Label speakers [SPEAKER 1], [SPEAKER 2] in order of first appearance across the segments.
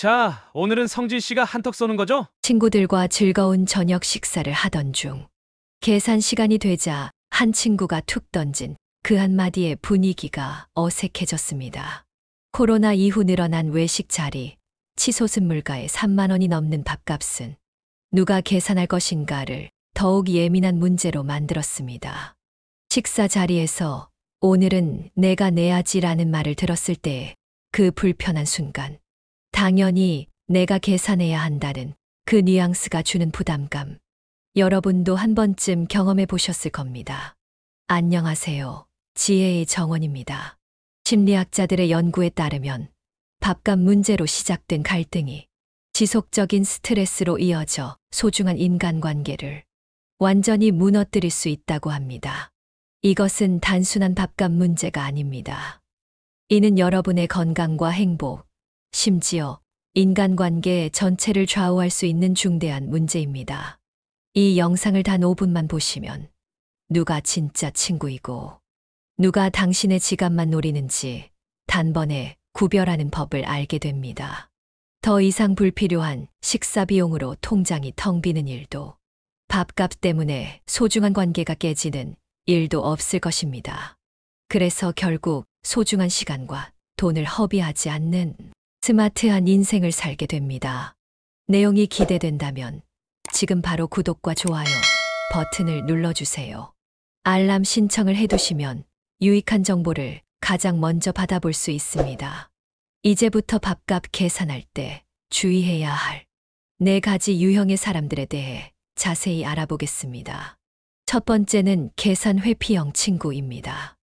[SPEAKER 1] 자, 오늘은 성진 씨가 한턱 쏘는 거죠?
[SPEAKER 2] 친구들과 즐거운 저녁 식사를 하던 중 계산 시간이 되자 한 친구가 툭 던진 그 한마디에 분위기가 어색해졌습니다. 코로나 이후 늘어난 외식 자리, 치솟은 물가에 3만 원이 넘는 밥값은 누가 계산할 것인가를 더욱 예민한 문제로 만들었습니다. 식사 자리에서 오늘은 내가 내야지라는 말을 들었을 때 그 불편한 순간, 당연히 내가 계산해야 한다는 그 뉘앙스가 주는 부담감. 여러분도 한 번쯤 경험해 보셨을 겁니다. 안녕하세요. 지혜의 정원입니다. 심리학자들의 연구에 따르면 밥값 문제로 시작된 갈등이 지속적인 스트레스로 이어져 소중한 인간관계를 완전히 무너뜨릴 수 있다고 합니다. 이것은 단순한 밥값 문제가 아닙니다. 이는 여러분의 건강과 행복, 심지어 인간관계 전체를 좌우할 수 있는 중대한 문제입니다. 이 영상을 단 5분만 보시면 누가 진짜 친구이고 누가 당신의 지갑만 노리는지 단번에 구별하는 법을 알게 됩니다. 더 이상 불필요한 식사 비용으로 통장이 텅 비는 일도, 밥값 때문에 소중한 관계가 깨지는 일도 없을 것입니다. 그래서 결국 소중한 시간과 돈을 허비하지 않는 스마트한 인생을 살게 됩니다. 내용이 기대된다면 지금 바로 구독과 좋아요 버튼을 눌러주세요. 알람 신청을 해두시면 유익한 정보를 가장 먼저 받아볼 수 있습니다. 이제부터 밥값 계산할 때 주의해야 할 4가지 유형의 사람들에 대해 자세히 알아보겠습니다. 첫 번째는 계산 회피형 친구입니다.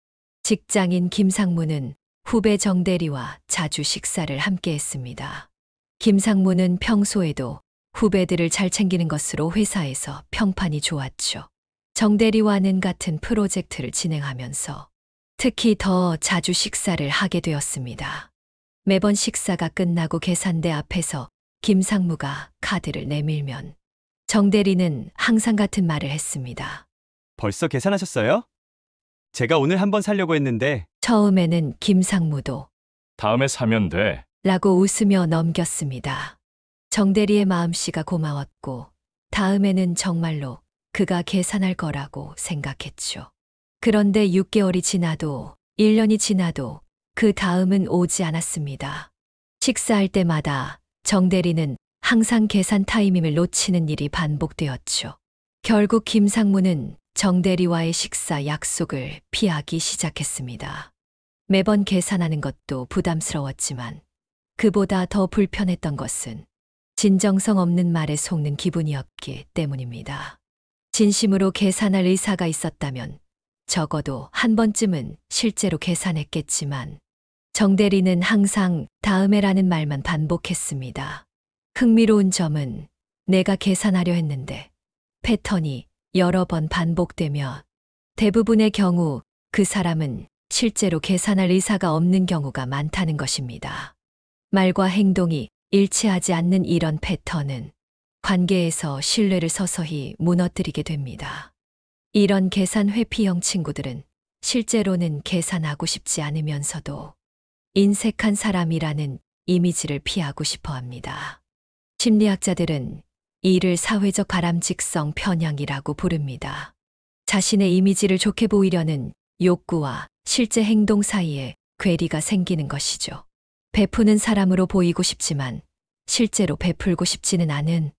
[SPEAKER 2] 직장인 김상무는 후배 정대리와 자주 식사를 함께 했습니다. 김상무는 평소에도 후배들을 잘 챙기는 것으로 회사에서 평판이 좋았죠. 정대리와는 같은 프로젝트를 진행하면서 특히 더 자주 식사를 하게 되었습니다. 매번 식사가 끝나고 계산대 앞에서 김상무가 카드를 내밀면 정대리는 항상 같은 말을 했습니다.
[SPEAKER 3] 벌써 계산하셨어요? 제가 오늘 한번 사려고 했는데.
[SPEAKER 2] 처음에는 김상무도
[SPEAKER 4] 다음에 사면 돼.
[SPEAKER 2] 라고 웃으며 넘겼습니다. 정대리의 마음씨가 고마웠고 다음에는 정말로 그가 계산할 거라고 생각했죠. 그런데 6개월이 지나도 1년이 지나도 그 다음은 오지 않았습니다. 식사할 때마다 정대리는 항상 계산 타이밍을 놓치는 일이 반복되었죠. 결국 김상무는 정대리와의 식사 약속을 피하기 시작했습니다. 매번 계산하는 것도 부담스러웠지만 그보다 더 불편했던 것은 진정성 없는 말에 속는 기분이었기 때문입니다. 진심으로 계산할 의사가 있었다면 적어도 한 번쯤은 실제로 계산했겠지만 정대리는 항상 다음에라는 말만 반복했습니다. 흥미로운 점은 내가 계산하려 했는데 패턴이 여러 번 반복되며 대부분의 경우 그 사람은 실제로 계산할 의사가 없는 경우가 많다는 것입니다. 말과 행동이 일치하지 않는 이런 패턴은 관계에서 신뢰를 서서히 무너뜨리게 됩니다. 이런 계산 회피형 친구들은 실제로는 계산하고 싶지 않으면서도 인색한 사람이라는 이미지를 피하고 싶어 합니다. 심리학자들은 이를 사회적 가람직성 편향이라고 부릅니다. 자신의 이미지를 좋게 보이려는 욕구와 실제 행동 사이에 괴리가 생기는 것이죠. 베푸는 사람으로 보이고 싶지만 실제로 베풀고 싶지는 않은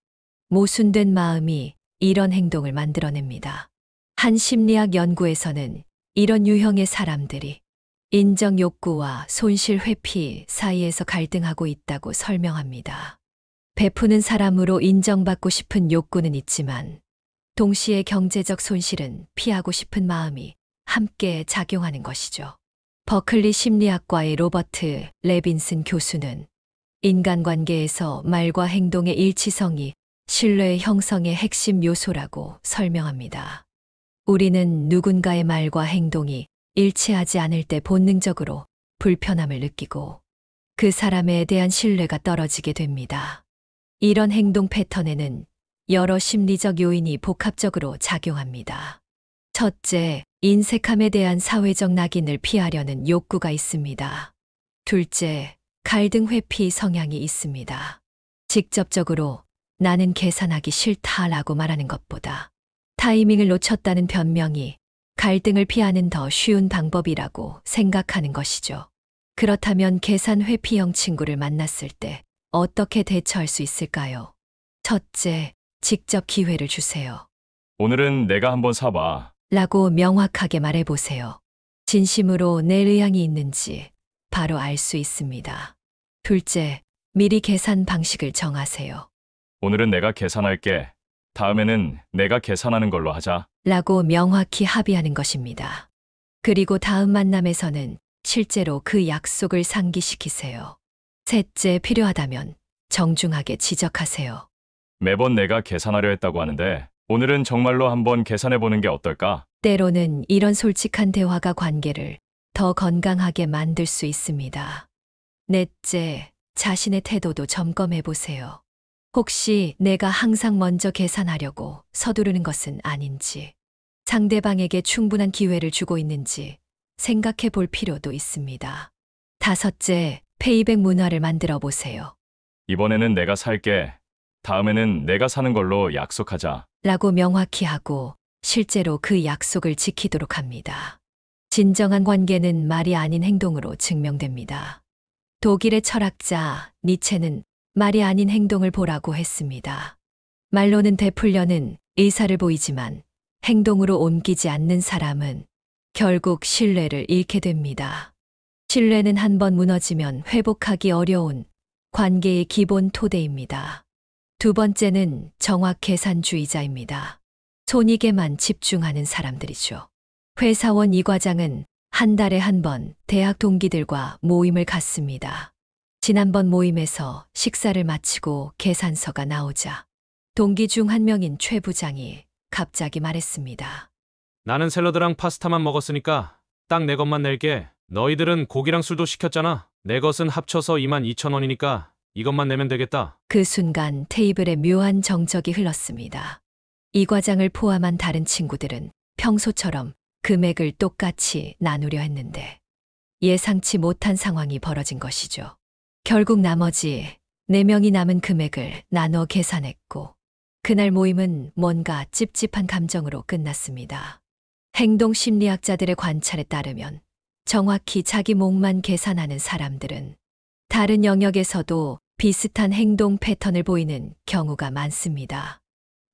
[SPEAKER 2] 모순된 마음이 이런 행동을 만들어냅니다. 한 심리학 연구에서는 이런 유형의 사람들이 인정 욕구와 손실 회피 사이에서 갈등하고 있다고 설명합니다. 베푸는 사람으로 인정받고 싶은 욕구는 있지만 동시에 경제적 손실은 피하고 싶은 마음이 함께 작용하는 것이죠. 버클리 심리학과의 로버트 레빈슨 교수는 인간관계에서 말과 행동의 일치성이 신뢰 형성의 핵심 요소라고 설명합니다. 우리는 누군가의 말과 행동이 일치하지 않을 때 본능적으로 불편함을 느끼고 그 사람에 대한 신뢰가 떨어지게 됩니다. 이런 행동 패턴에는 여러 심리적 요인이 복합적으로 작용합니다. 첫째, 인색함에 대한 사회적 낙인을 피하려는 욕구가 있습니다. 둘째, 갈등 회피 성향이 있습니다. 직접적으로 나는 계산하기 싫다라고 말하는 것보다 타이밍을 놓쳤다는 변명이 갈등을 피하는 더 쉬운 방법이라고 생각하는 것이죠. 그렇다면 계산 회피형 친구를 만났을 때 어떻게 대처할 수 있을까요? 첫째, 직접 기회를 주세요.
[SPEAKER 4] 오늘은 내가 한번 사봐.
[SPEAKER 2] 라고 명확하게 말해보세요. 진심으로 낼 의향이 있는지 바로 알 수 있습니다. 둘째, 미리 계산 방식을 정하세요.
[SPEAKER 4] 오늘은 내가 계산할게. 다음에는 내가 계산하는 걸로 하자.
[SPEAKER 2] 라고 명확히 합의하는 것입니다. 그리고 다음 만남에서는 실제로 그 약속을 상기시키세요. 셋째, 필요하다면 정중하게 지적하세요.
[SPEAKER 4] 매번 내가 계산하려 했다고 하는데 오늘은 정말로 한번 계산해보는 게 어떨까?
[SPEAKER 2] 때로는 이런 솔직한 대화가 관계를 더 건강하게 만들 수 있습니다. 넷째, 자신의 태도도 점검해 보세요. 혹시 내가 항상 먼저 계산하려고 서두르는 것은 아닌지, 상대방에게 충분한 기회를 주고 있는지 생각해 볼 필요도 있습니다. 다섯째, 페이백 문화를 만들어 보세요.
[SPEAKER 4] 이번에는 내가 살게. 다음에는 내가 사는 걸로 약속하자.
[SPEAKER 2] 라고 명확히 하고 실제로 그 약속을 지키도록 합니다. 진정한 관계는 말이 아닌 행동으로 증명됩니다. 독일의 철학자 니체는 말이 아닌 행동을 보라고 했습니다. 말로는 되풀려는 의사를 보이지만 행동으로 옮기지 않는 사람은 결국 신뢰를 잃게 됩니다. 신뢰는 한번 무너지면 회복하기 어려운 관계의 기본 토대입니다. 두 번째는 정확 계산주의자입니다. 손익에만 집중하는 사람들이죠. 회사원 이 과장은 한 달에 한 번 대학 동기들과 모임을 갖습니다. 지난번 모임에서 식사를 마치고 계산서가 나오자 동기 중 한 명인 최 부장이 갑자기 말했습니다.
[SPEAKER 1] 나는 샐러드랑 파스타만 먹었으니까 딱 내 것만 낼게. 너희들은 고기랑 술도 시켰잖아. 내 것은 합쳐서 22,000원이니까 이것만 내면 되겠다.
[SPEAKER 2] 그 순간 테이블에 묘한 정적이 흘렀습니다. 이 과장을 포함한 다른 친구들은 평소처럼 금액을 똑같이 나누려 했는데 예상치 못한 상황이 벌어진 것이죠. 결국 나머지 4명이 남은 금액을 나눠 계산했고 그날 모임은 뭔가 찝찝한 감정으로 끝났습니다. 행동 심리학자들의 관찰에 따르면 정확히 자기 몫만 계산하는 사람들은 다른 영역에서도 비슷한 행동 패턴을 보이는 경우가 많습니다.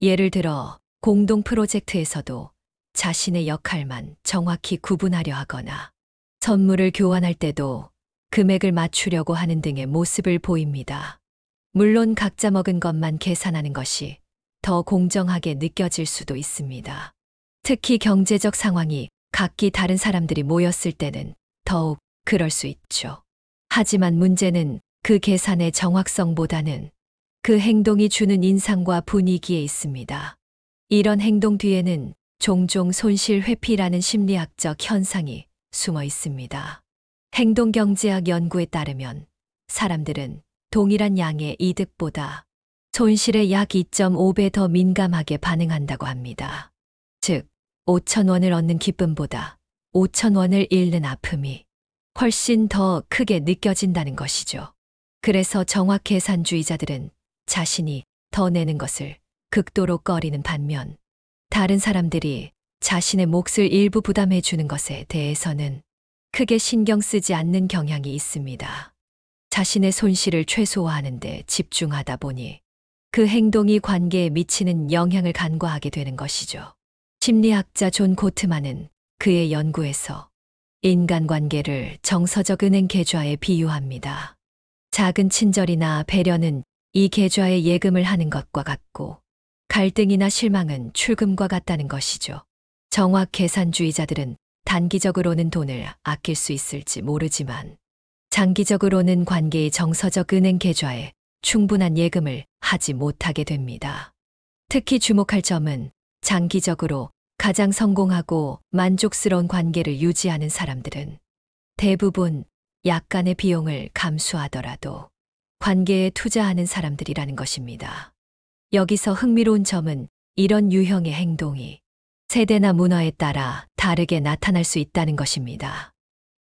[SPEAKER 2] 예를 들어 공동 프로젝트에서도 자신의 역할만 정확히 구분하려 하거나 선물을 교환할 때도 금액을 맞추려고 하는 등의 모습을 보입니다. 물론 각자 먹은 것만 계산하는 것이 더 공정하게 느껴질 수도 있습니다. 특히 경제적 상황이 각기 다른 사람들이 모였을 때는 더욱 그럴 수 있죠. 하지만 문제는 그 계산의 정확성보다는 그 행동이 주는 인상과 분위기에 있습니다. 이런 행동 뒤에는 종종 손실 회피라는 심리학적 현상이 숨어 있습니다. 행동경제학 연구에 따르면 사람들은 동일한 양의 이득보다 손실에 약 2.5배 더 민감하게 반응한다고 합니다. 즉, 5,000원을 얻는 기쁨보다 5,000원을 잃는 아픔이 훨씬 더 크게 느껴진다는 것이죠. 그래서 정확 계산주의자들은 자신이 더 내는 것을 극도로 꺼리는 반면 다른 사람들이 자신의 몫을 일부 부담해 주는 것에 대해서는 크게 신경 쓰지 않는 경향이 있습니다. 자신의 손실을 최소화하는 데 집중하다 보니 그 행동이 관계에 미치는 영향을 간과하게 되는 것이죠. 심리학자 존 고트만은 그의 연구에서 인간관계를 정서적 은행 계좌에 비유합니다. 작은 친절이나 배려는 이 계좌에 예금을 하는 것과 같고 갈등이나 실망은 출금과 같다는 것이죠. 정확 계산주의자들은 단기적으로는 돈을 아낄 수 있을지 모르지만 장기적으로는 관계의 정서적 은행 계좌에 충분한 예금을 하지 못하게 됩니다. 특히 주목할 점은 장기적으로 가장 성공하고 만족스러운 관계를 유지하는 사람들은 대부분 약간의 비용을 감수하더라도 관계에 투자하는 사람들이라는 것입니다. 여기서 흥미로운 점은 이런 유형의 행동이 세대나 문화에 따라 다르게 나타날 수 있다는 것입니다.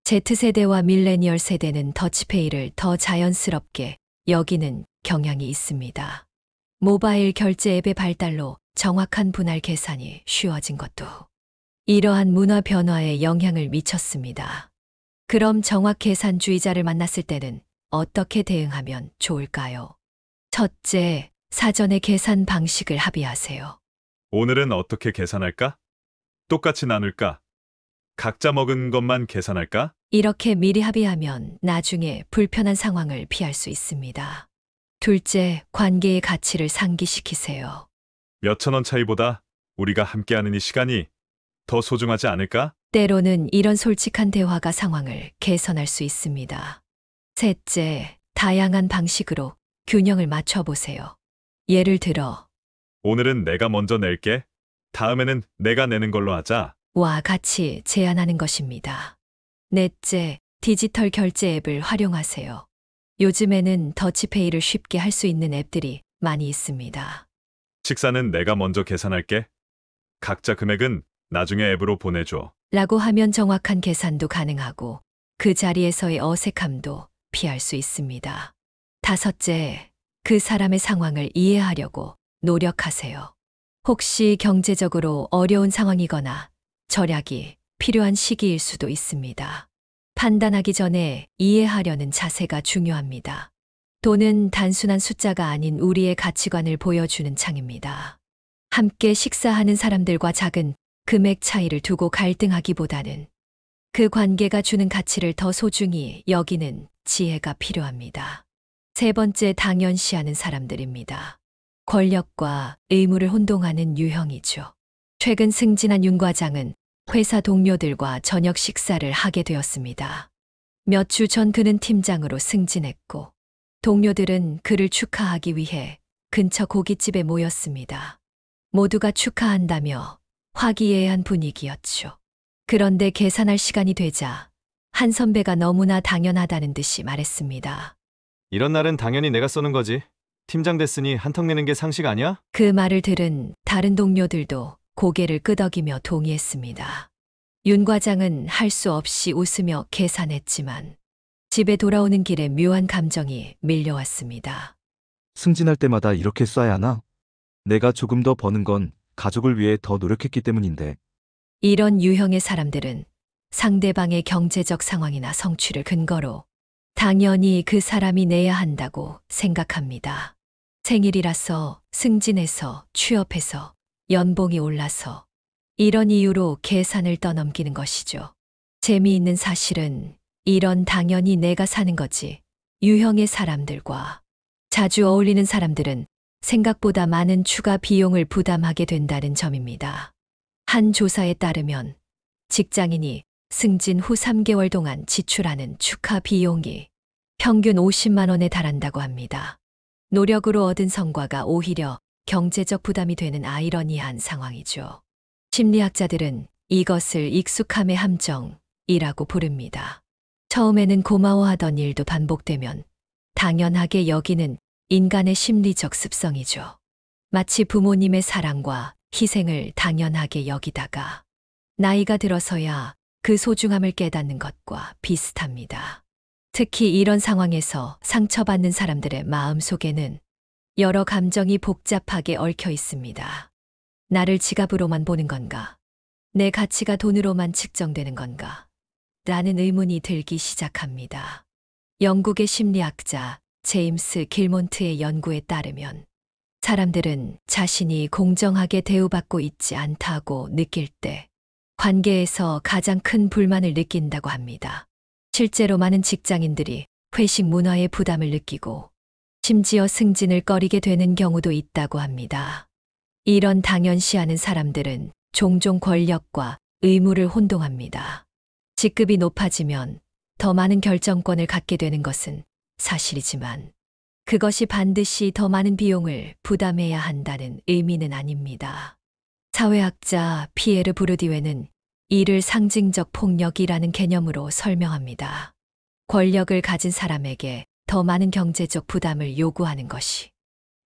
[SPEAKER 2] Z세대와 밀레니얼 세대는 더치페이를 더 자연스럽게 여기는 경향이 있습니다. 모바일 결제 앱의 발달로 정확한 분할 계산이 쉬워진 것도 이러한 문화 변화에 영향을 미쳤습니다. 그럼 정확 계산주의자를 만났을 때는 어떻게 대응하면 좋을까요? 첫째, 사전에 계산 방식을 합의하세요.
[SPEAKER 5] 오늘은 어떻게 계산할까? 똑같이 나눌까? 각자 먹은 것만 계산할까?
[SPEAKER 2] 이렇게 미리 합의하면 나중에 불편한 상황을 피할 수 있습니다. 둘째, 관계의 가치를 상기시키세요.
[SPEAKER 5] 몇천 원 차이보다 우리가 함께하는 이 시간이 더 소중하지 않을까?
[SPEAKER 2] 때로는 이런 솔직한 대화가 상황을 개선할 수 있습니다. 셋째, 다양한 방식으로 균형을 맞춰보세요. 예를 들어,
[SPEAKER 5] 오늘은 내가 먼저 낼게. 다음에는 내가 내는 걸로 하자.
[SPEAKER 2] 와 같이 제안하는 것입니다. 넷째, 디지털 결제 앱을 활용하세요. 요즘에는 더치페이를 쉽게 할 수 있는 앱들이 많이 있습니다.
[SPEAKER 5] 식사는 내가 먼저 계산할게. 각자 금액은 나중에 앱으로 보내줘.
[SPEAKER 2] 라고 하면 정확한 계산도 가능하고 그 자리에서의 어색함도 피할 수 있습니다. 다섯째, 그 사람의 상황을 이해하려고 노력하세요. 혹시 경제적으로 어려운 상황이거나 절약이 필요한 시기일 수도 있습니다. 판단하기 전에 이해하려는 자세가 중요합니다. 돈은 단순한 숫자가 아닌 우리의 가치관을 보여주는 창입니다. 함께 식사하는 사람들과 작은 금액 차이를 두고 갈등하기보다는 그 관계가 주는 가치를 더 소중히 여기는 지혜가 필요합니다. 세 번째, 당연시하는 사람들입니다. 권력과 의무를 혼동하는 유형이죠. 최근 승진한 윤 과장은 회사 동료들과 저녁 식사를 하게 되었습니다. 몇 주 전 그는 팀장으로 승진했고 동료들은 그를 축하하기 위해 근처 고깃집에 모였습니다. 모두가 축하한다며 화기애애한 분위기였죠. 그런데 계산할 시간이 되자 한 선배가 너무나 당연하다는 듯이 말했습니다.
[SPEAKER 6] 이런 날은 당연히 내가 쏘는 거지. 팀장 됐으니 한턱 내는 게 상식 아니야?
[SPEAKER 2] 그 말을 들은 다른 동료들도 고개를 끄덕이며 동의했습니다. 윤 과장은 할 수 없이 웃으며 계산했지만 집에 돌아오는 길에 묘한 감정이 밀려왔습니다.
[SPEAKER 7] 승진할 때마다 이렇게 쏴야 하나? 내가 조금 더 버는 건 가족을 위해 더 노력했기 때문인데.
[SPEAKER 2] 이런 유형의 사람들은 상대방의 경제적 상황이나 성취를 근거로 당연히 그 사람이 내야 한다고 생각합니다. 생일이라서, 승진해서, 취업해서, 연봉이 올라서 이런 이유로 계산을 떠넘기는 것이죠. 재미있는 사실은 이런 당연히 내가 사는 거지 유형의 사람들과 자주 어울리는 사람들은 생각보다 많은 추가 비용을 부담하게 된다는 점입니다. 한 조사에 따르면 직장인이 승진 후 3개월 동안 지출하는 축하 비용이 평균 50만 원에 달한다고 합니다. 노력으로 얻은 성과가 오히려 경제적 부담이 되는 아이러니한 상황이죠. 심리학자들은 이것을 익숙함의 함정이라고 부릅니다. 처음에는 고마워하던 일도 반복되면 당연하게 여기는 인간의 심리적 습성이죠. 마치 부모님의 사랑과 희생을 당연하게 여기다가 나이가 들어서야 그 소중함을 깨닫는 것과 비슷합니다. 특히 이런 상황에서 상처받는 사람들의 마음 속에는 여러 감정이 복잡하게 얽혀 있습니다. 나를 지갑으로만 보는 건가? 내 가치가 돈으로만 측정되는 건가? 라는 의문이 들기 시작합니다. 영국의 심리학자 제임스 길몬트의 연구에 따르면 사람들은 자신이 공정하게 대우받고 있지 않다고 느낄 때 관계에서 가장 큰 불만을 느낀다고 합니다. 실제로 많은 직장인들이 회식 문화의 부담을 느끼고 심지어 승진을 꺼리게 되는 경우도 있다고 합니다. 이런 당연시하는 사람들은 종종 권력과 의무를 혼동합니다. 직급이 높아지면 더 많은 결정권을 갖게 되는 것은 사실이지만 그것이 반드시 더 많은 비용을 부담해야 한다는 의미는 아닙니다. 사회학자 피에르 부르디웨는 이를 상징적 폭력이라는 개념으로 설명합니다. 권력을 가진 사람에게 더 많은 경제적 부담을 요구하는 것이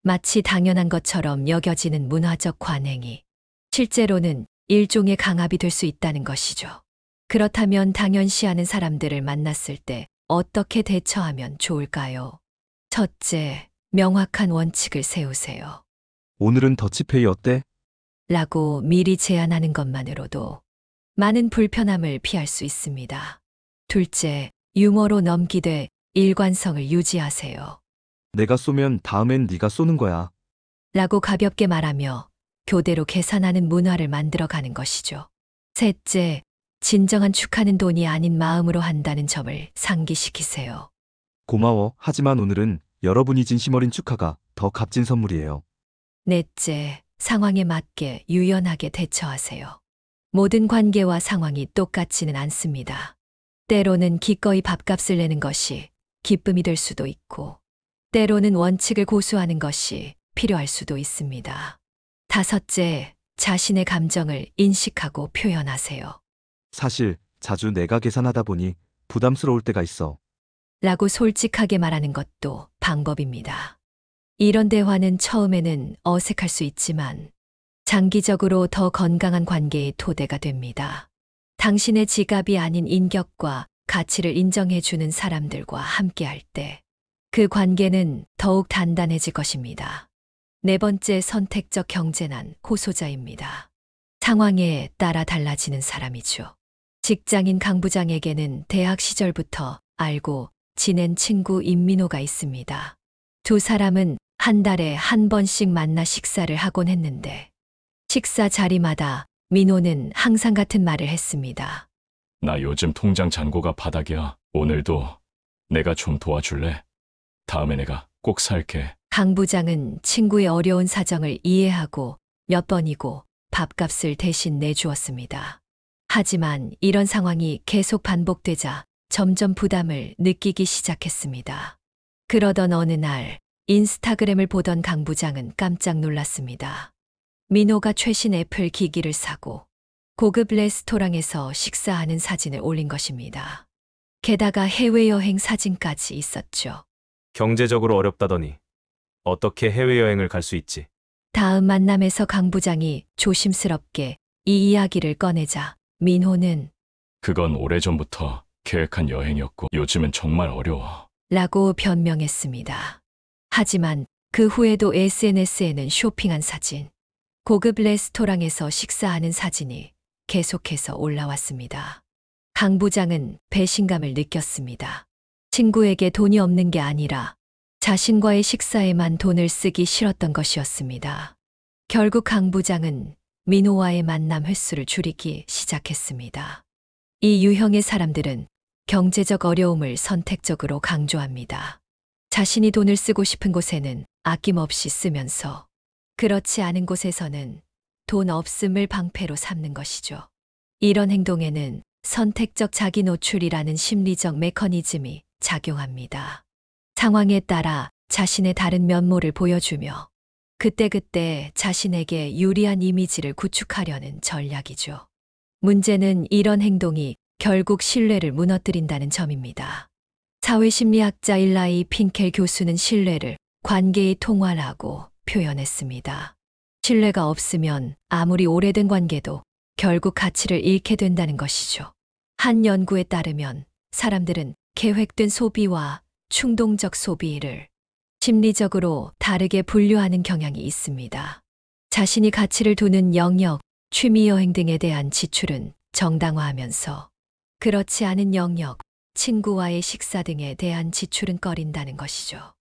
[SPEAKER 2] 마치 당연한 것처럼 여겨지는 문화적 관행이 실제로는 일종의 강압이 될 수 있다는 것이죠. 그렇다면 당연시하는 사람들을 만났을 때 어떻게 대처하면 좋을까요? 첫째, 명확한 원칙을 세우세요.
[SPEAKER 7] 오늘은 더치페이 어때?
[SPEAKER 2] 라고 미리 제안하는 것만으로도 많은 불편함을 피할 수 있습니다. 둘째, 유머로 넘기되 일관성을 유지하세요.
[SPEAKER 7] 내가 쏘면 다음엔 네가 쏘는 거야.
[SPEAKER 2] 라고 가볍게 말하며 교대로 계산하는 문화를 만들어가는 것이죠. 셋째, 진정한 축하는 돈이 아닌 마음으로 한다는 점을 상기시키세요.
[SPEAKER 7] 고마워. 하지만 오늘은 여러분이 진심 어린 축하가 더 값진 선물이에요.
[SPEAKER 2] 넷째, 상황에 맞게 유연하게 대처하세요. 모든 관계와 상황이 똑같지는 않습니다. 때로는 기꺼이 밥값을 내는 것이 기쁨이 될 수도 있고, 때로는 원칙을 고수하는 것이 필요할 수도 있습니다. 다섯째, 자신의 감정을 인식하고 표현하세요.
[SPEAKER 7] 사실 자주 내가 계산하다 보니 부담스러울 때가 있어.
[SPEAKER 2] 라고 솔직하게 말하는 것도 방법입니다. 이런 대화는 처음에는 어색할 수 있지만 장기적으로 더 건강한 관계의 토대가 됩니다. 당신의 지갑이 아닌 인격과 가치를 인정해주는 사람들과 함께할 때 그 관계는 더욱 단단해질 것입니다. 네 번째, 선택적 경제난 호소자입니다. 상황에 따라 달라지는 사람이죠. 직장인 강 부장에게는 대학 시절부터 알고 지낸 친구 임민호가 있습니다. 두 사람은 한 달에 한 번씩 만나 식사를 하곤 했는데 식사 자리마다 민호는 항상 같은 말을 했습니다.
[SPEAKER 4] 나 요즘 통장 잔고가 바닥이야. 오늘도 내가 좀 도와줄래? 다음에 내가 꼭 살게.
[SPEAKER 2] 강 부장은 친구의 어려운 사정을 이해하고 몇 번이고 밥값을 대신 내주었습니다. 하지만 이런 상황이 계속 반복되자 점점 부담을 느끼기 시작했습니다. 그러던 어느 날 인스타그램을 보던 강 부장은 깜짝 놀랐습니다. 민호가 최신 애플 기기를 사고 고급 레스토랑에서 식사하는 사진을 올린 것입니다. 게다가 해외여행 사진까지 있었죠.
[SPEAKER 1] 경제적으로 어렵다더니 어떻게 해외여행을 갈 수 있지?
[SPEAKER 2] 다음 만남에서 강 부장이 조심스럽게 이 이야기를 꺼내자 민호는
[SPEAKER 4] 그건 오래전부터 계획한 여행이었고 요즘은 정말 어려워.
[SPEAKER 2] 라고 변명했습니다. 하지만 그 후에도 SNS에는 쇼핑한 사진, 고급 레스토랑에서 식사하는 사진이 계속해서 올라왔습니다. 강 부장은 배신감을 느꼈습니다. 친구에게 돈이 없는 게 아니라 자신과의 식사에만 돈을 쓰기 싫었던 것이었습니다. 결국 강 부장은 민호와의 만남 횟수를 줄이기 시작했습니다. 이 유형의 사람들은 경제적 어려움을 선택적으로 강조합니다. 자신이 돈을 쓰고 싶은 곳에는 아낌없이 쓰면서 그렇지 않은 곳에서는 돈 없음을 방패로 삼는 것이죠. 이런 행동에는 선택적 자기 노출이라는 심리적 메커니즘이 작용합니다. 상황에 따라 자신의 다른 면모를 보여주며 그때그때 자신에게 유리한 이미지를 구축하려는 전략이죠. 문제는 이런 행동이 결국 신뢰를 무너뜨린다는 점입니다. 사회심리학자 일라이 핑켈 교수는 신뢰를 관계의 통화라고 표현했습니다. 신뢰가 없으면 아무리 오래된 관계도 결국 가치를 잃게 된다는 것이죠. 한 연구에 따르면 사람들은 계획된 소비와 충동적 소비를 심리적으로 다르게 분류하는 경향이 있습니다. 자신이 가치를 두는 영역, 취미 여행 등에 대한 지출은 정당화하면서 그렇지 않은 영역, 친구와의 식사 등에 대한 지출은 꺼린다는 것이죠.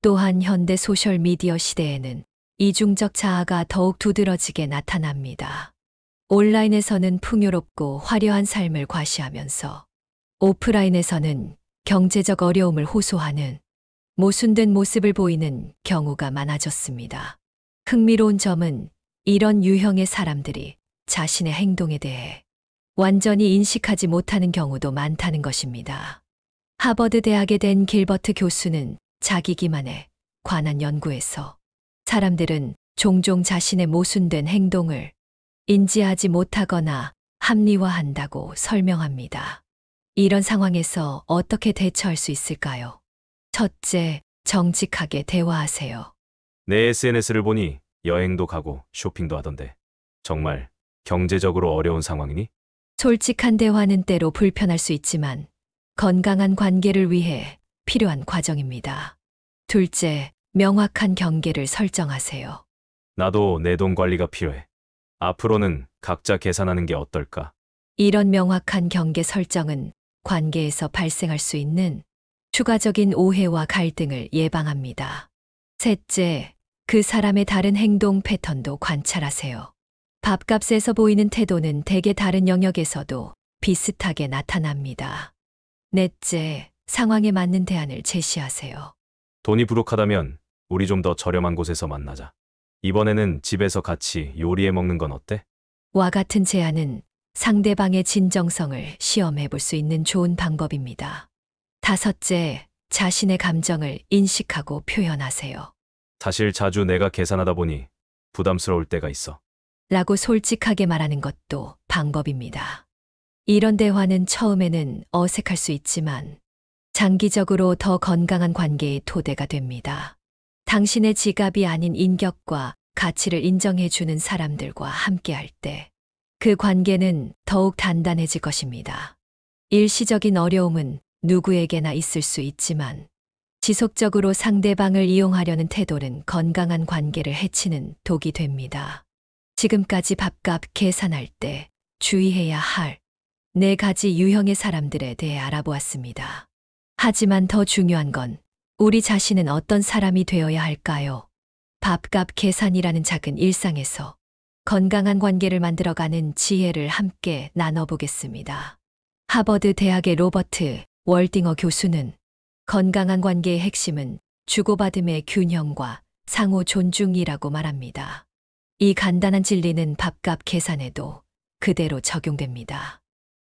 [SPEAKER 2] 또한 현대 소셜미디어 시대에는 이중적 자아가 더욱 두드러지게 나타납니다. 온라인에서는 풍요롭고 화려한 삶을 과시하면서 오프라인에서는 경제적 어려움을 호소하는 모순된 모습을 보이는 경우가 많아졌습니다. 흥미로운 점은 이런 유형의 사람들이 자신의 행동에 대해 완전히 인식하지 못하는 경우도 많다는 것입니다. 하버드 대학의 댄 길버트 교수는 자기 기만에 관한 연구에서 사람들은 종종 자신의 모순된 행동을 인지하지 못하거나 합리화한다고 설명합니다. 이런 상황에서 어떻게 대처할 수 있을까요? 첫째, 정직하게 대화하세요.
[SPEAKER 1] 내 SNS를 보니 여행도 가고 쇼핑도 하던데 정말 경제적으로 어려운 상황이니?
[SPEAKER 2] 솔직한 대화는 때로 불편할 수 있지만 건강한 관계를 위해 필요한 과정입니다. 둘째, 명확한 경계를 설정하세요.
[SPEAKER 1] 나도 내 돈 관리가 필요해. 앞으로는 각자 계산하는 게 어떨까?
[SPEAKER 2] 이런 명확한 경계 설정은 관계에서 발생할 수 있는 추가적인 오해와 갈등을 예방합니다. 셋째, 그 사람의 다른 행동 패턴도 관찰하세요. 밥값에서 보이는 태도는 대개 다른 영역에서도 비슷하게 나타납니다. 넷째, 상황에 맞는 대안을 제시하세요.
[SPEAKER 1] 돈이 부족하다면 우리 좀 더 저렴한 곳에서 만나자. 이번에는 집에서 같이 요리해 먹는 건 어때?
[SPEAKER 2] 와 같은 제안은 상대방의 진정성을 시험해 볼 수 있는 좋은 방법입니다. 다섯째, 자신의 감정을 인식하고 표현하세요.
[SPEAKER 1] 사실 자주 내가 계산하다 보니 부담스러울 때가 있어.
[SPEAKER 2] 라고 솔직하게 말하는 것도 방법입니다. 이런 대화는 처음에는 어색할 수 있지만 장기적으로 더 건강한 관계의 토대가 됩니다. 당신의 지갑이 아닌 인격과 가치를 인정해 주는 사람들과 함께할 때 그 관계는 더욱 단단해질 것입니다. 일시적인 어려움은 누구에게나 있을 수 있지만 지속적으로 상대방을 이용하려는 태도는 건강한 관계를 해치는 독이 됩니다. 지금까지 밥값 계산할 때 주의해야 할 4가지 유형의 사람들에 대해 알아보았습니다. 하지만 더 중요한 건 우리 자신은 어떤 사람이 되어야 할까요? 밥값 계산이라는 작은 일상에서 건강한 관계를 만들어가는 지혜를 함께 나눠보겠습니다. 하버드 대학의 로버트 월딩어 교수는 건강한 관계의 핵심은 주고받음의 균형과 상호 존중이라고 말합니다. 이 간단한 진리는 밥값 계산에도 그대로 적용됩니다.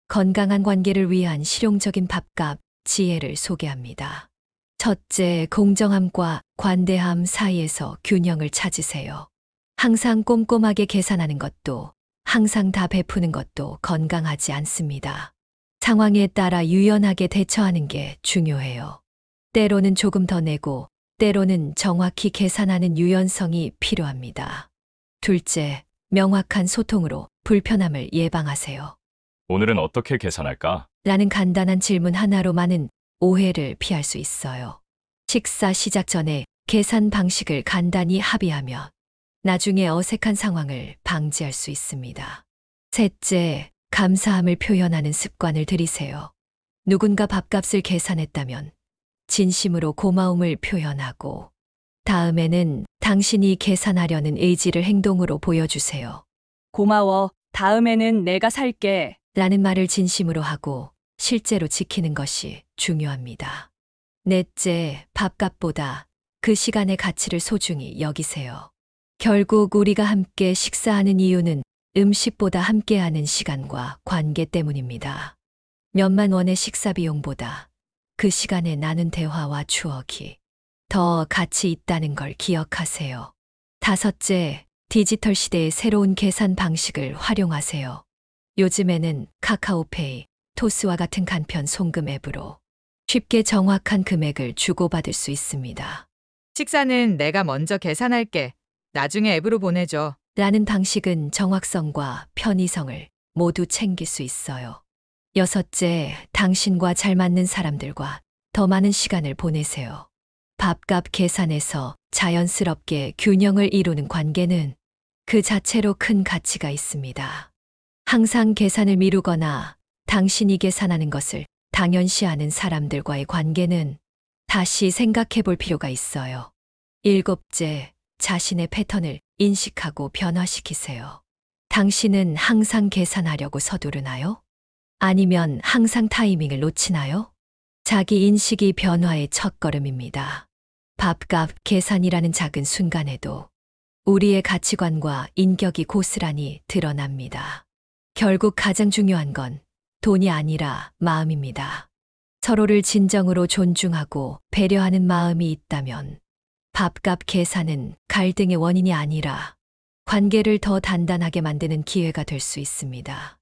[SPEAKER 2] 건강한 관계를 위한 실용적인 밥값 지혜를 소개합니다. 첫째, 공정함과 관대함 사이에서 균형을 찾으세요. 항상 꼼꼼하게 계산하는 것도 항상 다 베푸는 것도 건강하지 않습니다. 상황에 따라 유연하게 대처하는 게 중요해요. 때로는 조금 더 내고 때로는 정확히 계산하는 유연성이 필요합니다. 둘째, 명확한 소통으로 불편함을 예방하세요.
[SPEAKER 4] 오늘은 어떻게 계산할까?
[SPEAKER 2] 라는 간단한 질문 하나로 많은 오해를 피할 수 있어요. 식사 시작 전에 계산 방식을 간단히 합의하면 나중에 어색한 상황을 방지할 수 있습니다. 셋째, 감사함을 표현하는 습관을 들이세요. 누군가 밥값을 계산했다면 진심으로 고마움을 표현하고 다음에는 당신이 계산하려는 의지를 행동으로 보여주세요.
[SPEAKER 8] 고마워. 다음에는 내가 살게.
[SPEAKER 2] 라는 말을 진심으로 하고 실제로 지키는 것이 중요합니다. 넷째, 밥값보다 그 시간의 가치를 소중히 여기세요. 결국 우리가 함께 식사하는 이유는 음식보다 함께하는 시간과 관계 때문입니다. 몇만 원의 식사 비용보다 그 시간에 나눈 대화와 추억이 더 가치 있다는 걸 기억하세요. 다섯째, 디지털 시대의 새로운 계산 방식을 활용하세요. 요즘에는 카카오페이, 토스와 같은 간편 송금 앱으로 쉽게 정확한 금액을 주고받을 수 있습니다.
[SPEAKER 9] 식사는 내가 먼저 계산할게. 나중에 앱으로 보내줘.
[SPEAKER 2] 라는 방식은 정확성과 편의성을 모두 챙길 수 있어요. 여섯째, 당신과 잘 맞는 사람들과 더 많은 시간을 보내세요. 밥값 계산에서 자연스럽게 균형을 이루는 관계는 그 자체로 큰 가치가 있습니다. 항상 계산을 미루거나 당신이 계산하는 것을 당연시하는 사람들과의 관계는 다시 생각해 볼 필요가 있어요. 일곱째, 자신의 패턴을 인식하고 변화시키세요. 당신은 항상 계산하려고 서두르나요? 아니면 항상 타이밍을 놓치나요? 자기 인식이 변화의 첫걸음입니다. 밥값 계산이라는 작은 순간에도 우리의 가치관과 인격이 고스란히 드러납니다. 결국 가장 중요한 건 돈이 아니라 마음입니다. 서로를 진정으로 존중하고 배려하는 마음이 있다면 밥값 계산은 갈등의 원인이 아니라 관계를 더 단단하게 만드는 기회가 될 수 있습니다.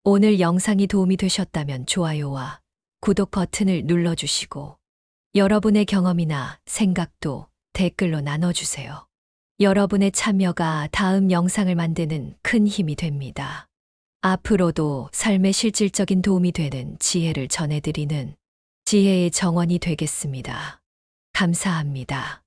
[SPEAKER 2] 오늘 영상이 도움이 되셨다면 좋아요와 구독 버튼을 눌러주시고 여러분의 경험이나 생각도 댓글로 나눠주세요. 여러분의 참여가 다음 영상을 만드는 큰 힘이 됩니다. 앞으로도 삶에 실질적인 도움이 되는 지혜를 전해드리는 지혜의 정원이 되겠습니다. 감사합니다.